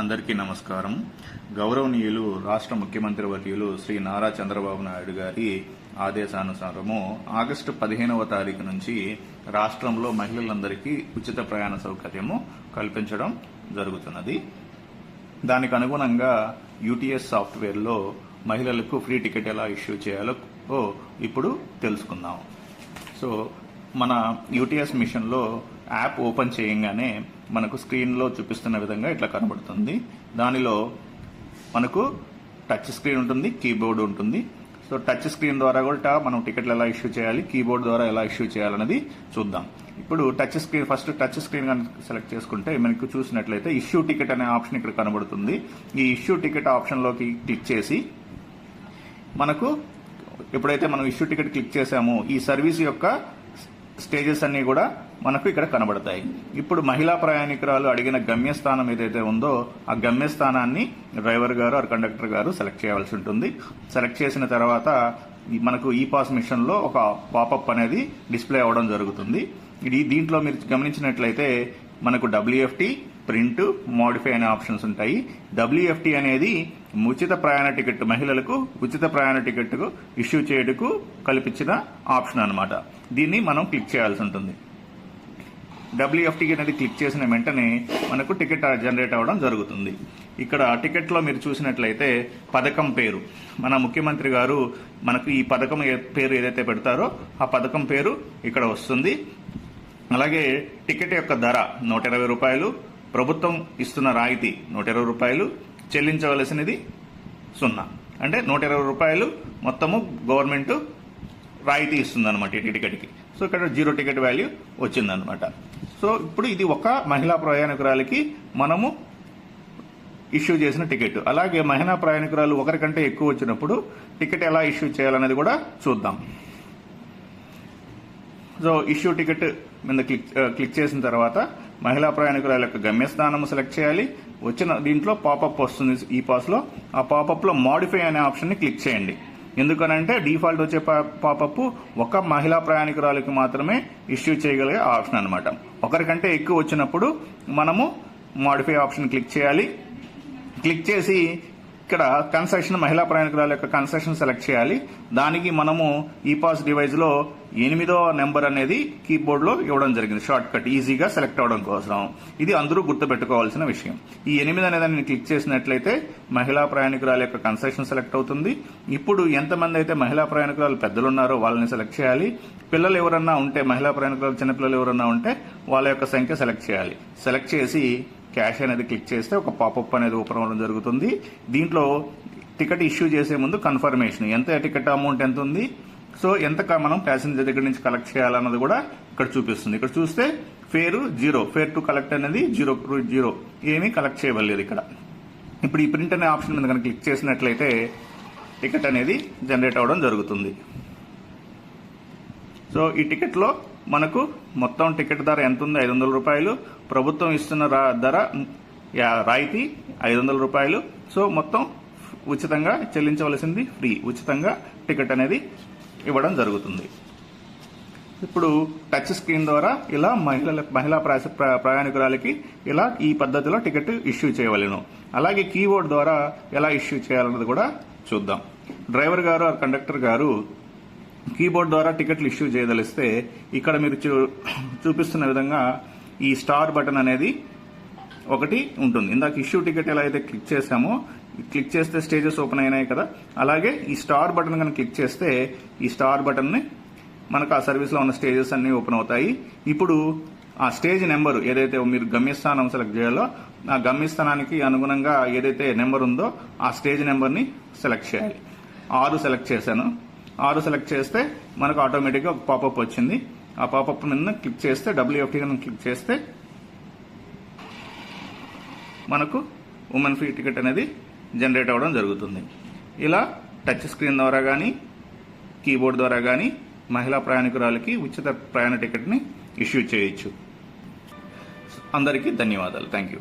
అందరికీ నమస్కారం. గౌరవనీయులు రాష్ట్ర ముఖ్యమంత్రి వర్యులు శ్రీ నారా చంద్రబాబు నాయుడు గారి ఆదేశానుసారము ఆగస్టు 15వ తారీఖు నుంచి రాష్ట్రంలో మహిళలందరికీ ఉచిత ప్రయాణ సౌకర్యము కల్పించడం జరుగుతున్నది. దానికి అనుగుణంగా యూటీఎస్ సాఫ్ట్వేర్లో మహిళలకు ఫ్రీ టికెట్ ఎలా ఇష్యూ చేయాలో ఇప్పుడు తెలుసుకుందాం. సో మన యూటీఎస్ మిషన్లో యాప్ ఓపెన్ చేయగానే మనకు స్క్రీన్లో చూపిస్తున్న విధంగా ఇట్లా కనబడుతుంది. దానిలో మనకు టచ్ స్క్రీన్ ఉంటుంది, కీబోర్డ్ ఉంటుంది. సో టచ్ స్క్రీన్ ద్వారా కూడా మనం టికెట్లు ఎలా ఇష్యూ చేయాలి, కీబోర్డ్ ద్వారా ఎలా ఇష్యూ చేయాలన్నది చూద్దాం. ఇప్పుడు ఫస్ట్ టచ్ స్క్రీన్ కనుక సెలెక్ట్ చేసుకుంటే మనకు చూసినట్లయితే ఇష్యూ టికెట్ అనే ఆప్షన్ ఇక్కడ కనబడుతుంది. ఈ ఇష్యూ టికెట్ ఆప్షన్లోకి క్లిక్ చేసి మనకు ఎప్పుడైతే మనం ఇష్యూ టికెట్ క్లిక్ చేసామో ఈ సర్వీస్ యొక్క స్టేజెస్ అన్ని కూడా మనకు ఇక్కడ కనబడతాయి. ఇప్పుడు మహిళా ప్రయాణికురాలు అడిగిన గమ్యస్థానం ఏదైతే ఉందో ఆ గమ్యస్థానాన్ని డ్రైవర్ గారు ఆర్ కండక్టర్ గారు సెలెక్ట్ చేయాల్సి ఉంటుంది. సెలెక్ట్ చేసిన తర్వాత మనకు ఈ పాస్ మిషన్లో ఒక పాపప్ అనేది డిస్ప్లే అవ్వడం జరుగుతుంది. దీంట్లో మీరు గమనించినట్లయితే మనకు WFT, ప్రింట్, మోడిఫై అనే ఆప్షన్స్ ఉంటాయి. WFT అనేది ఉచిత ప్రయాణ టికెట్, మహిళలకు ఉచిత ప్రయాణ టికెట్కు ఇష్యూ చేయటకు కల్పించిన ఆప్షన్ అన్నమాట. దీన్ని మనం క్లిక్ చేయాల్సి ఉంటుంది. WFT అనేది క్లిక్ చేసిన వెంటనే మనకు టికెట్ జనరేట్ అవ్వడం జరుగుతుంది. ఇక్కడ టికెట్లో మీరు చూసినట్లయితే పథకం పేరు, మన ముఖ్యమంత్రి గారు మనకు ఈ పథకం పేరు ఏదైతే పెడతారో ఆ పథకం పేరు ఇక్కడ వస్తుంది. అలాగే టికెట్ యొక్క ధర 120 రూపాయలు, ప్రభుత్వం ఇస్తున్న రాయితీ 120 రూపాయలు, చెల్లించవలసినది 0. అంటే 120 రూపాయలు మొత్తము గవర్నమెంట్ రాయితీ ఇస్తుందన్నమాట ఈ టికెట్కి. సో ఇక్కడ 0 టికెట్ వాల్యూ వచ్చిందనమాట. సో ఇప్పుడు ఇది ఒక మహిళా ప్రయాణికురాలకి మనము ఇష్యూ చేసిన టికెట్. అలాగే మహిళా ప్రయాణికురాలు ఒకరికంటే ఎక్కువ వచ్చినప్పుడు టికెట్ ఎలా ఇష్యూ చేయాలనేది కూడా చూద్దాం. సో ఇష్యూ టికెట్ మీద క్లిక్ చేసిన తర్వాత మహిళా ప్రయాణికురాల యొక్క గమ్యస్థానం సెలెక్ట్ చేయాలి. వచ్చిన దీంట్లో పాపప్ వస్తుంది ఈ పాస్లో. ఆ పాపప్లో మోడిఫై అనే ఆప్షన్ని క్లిక్ చేయండి. ఎందుకనంటే డిఫాల్ట్ వచ్చే పాపప్ ఒక మహిళా ప్రయాణికురాలకి మాత్రమే ఇష్యూ చేయగలిగే ఆప్షన్ అనమాట. ఒకరికంటే ఎక్కువ వచ్చినప్పుడు మనము మోడిఫై ఆప్షన్ క్లిక్ చేయాలి. క్లిక్ చేసి ఇక్కడ కన్సెషన్, మహిళా ప్రయాణికురాల యొక్క కన్సెషన్ సెలెక్ట్ చేయాలి. దానికి మనము ఈ పాస్ డివైజ్లో 8వ నెంబర్ అనేది కీబోర్డ్లో ఇవ్వడం జరిగింది, షార్ట్ కట్ ఈజీగా సెలెక్ట్ అవడం కోసం. ఇది అందరూ గుర్తుపెట్టుకోవాల్సిన విషయం. ఈ 8 అనేది క్లిక్ చేసినట్లయితే మహిళా ప్రయాణికురాల యొక్క కన్సెషన్ సెలెక్ట్ అవుతుంది. ఇప్పుడు ఎంతమంది అయితే మహిళా ప్రయాణికురాలు పెద్దలు ఉన్నారో వాళ్ళని సెలెక్ట్ చేయాలి. పిల్లలు ఎవరన్నా ఉంటే, మహిళా ప్రయాణికురాలు చిన్నపిల్లలు ఎవరన్నా ఉంటే వాళ్ళ యొక్క సంఖ్య సెలెక్ట్ చేయాలి. సెలెక్ట్ చేసి క్యాష్ అనేది క్లిక్ చేస్తే ఒక పాపప్ అనేది ఓపెన్ అవ్వడం జరుగుతుంది. దీంట్లో టికెట్ ఇష్యూ చేసే ముందు కన్ఫర్మేషన్, ఎంత టికెట్ అమౌంట్ ఎంత ఉంది, సో ఎంత మనం ప్యాసింజర్ దగ్గర నుంచి కలెక్ట్ చేయాలన్నది కూడా ఇక్కడ చూపిస్తుంది. ఇక్కడ చూస్తే ఫేర్ 0, ఫేర్ టు కలెక్ట్ అనేది 0 ఏమీ కలెక్ట్ చేయవలేదు ఇక్కడ. ఇప్పుడు ఈ ప్రింట్ అనే ఆప్షన్ మీద కనుక క్లిక్ చేసినట్లయితే టికెట్ అనేది జనరేట్ అవ్వడం జరుగుతుంది. సో ఈ టికెట్లో మనకు మొత్తం టికెట్ ధర ఎంత ఉంది, 500 రూపాయలు. ప్రభుత్వం ఇస్తున్న ధర రాయితీ 500 రూపాయలు. సో మొత్తం ఉచితంగా చెల్లించవలసింది ఫ్రీ, ఉచితంగా టికెట్ అనేది ఇవ్వడం జరుగుతుంది. ఇప్పుడు టచ్ స్క్రీన్ ద్వారా ఇలా మహిళా ప్రయాణికురాలకి ఇలా ఈ పద్ధతిలో టికెట్ ఇష్యూ చేయవలను. అలాగే కీబోర్డ్ ద్వారా ఎలా ఇష్యూ చేయాలన్నది కూడా చూద్దాం. డ్రైవర్ గారు ఆర్ కండక్టర్ గారు కీబోర్డ్ ద్వారా టికెట్లు ఇష్యూ చేయదలిస్తే ఇక్కడ మీరు చూపిస్తున్న విధంగా ఈ స్టార్ బటన్ అనేది ఒకటి ఉంటుంది. ఇందాక ఇష్యూ టికెట్ ఎలా అయితే క్లిక్ చేసామో, క్లిక్ చేస్తే స్టేజెస్ ఓపెన్ అయినాయి కదా, అలాగే ఈ స్టార్ బటన్ కనుక క్లిక్ చేస్తే ఈ స్టార్ బటన్ని మనకు ఆ సర్వీస్లో ఉన్న స్టేజెస్ అన్ని ఓపెన్ అవుతాయి. ఇప్పుడు ఆ స్టేజ్ నెంబర్ ఏదైతే మీరు గమ్యస్థానం సెలెక్ట్ చేయాలో ఆ గమ్యస్థానానికి అనుగుణంగా ఏదైతే నెంబర్ ఉందో ఆ స్టేజ్ నెంబర్ని సెలెక్ట్ చేయాలి. 6 సెలెక్ట్ చేశాను. 6 సెలెక్ట్ చేస్తే మనకు ఆటోమేటిక్గా ఒక పాపప్ వచ్చింది. ఆ పాపప్ మీద క్లిక్ చేస్తే WFT క్లిక్ చేస్తే మనకు ఉమెన్ ఫ్రీ టికెట్ అనేది జనరేట్ అవ్వడం జరుగుతుంది. ఇలా టచ్ స్క్రీన్ ద్వారా కానీ కీబోర్డ్ ద్వారా కానీ మహిళా ప్రయాణికురాలకి ఉచిత ప్రయాణ టికెట్ని ఇష్యూ చేయొచ్చు. అందరికీ ధన్యవాదాలు. Thank you.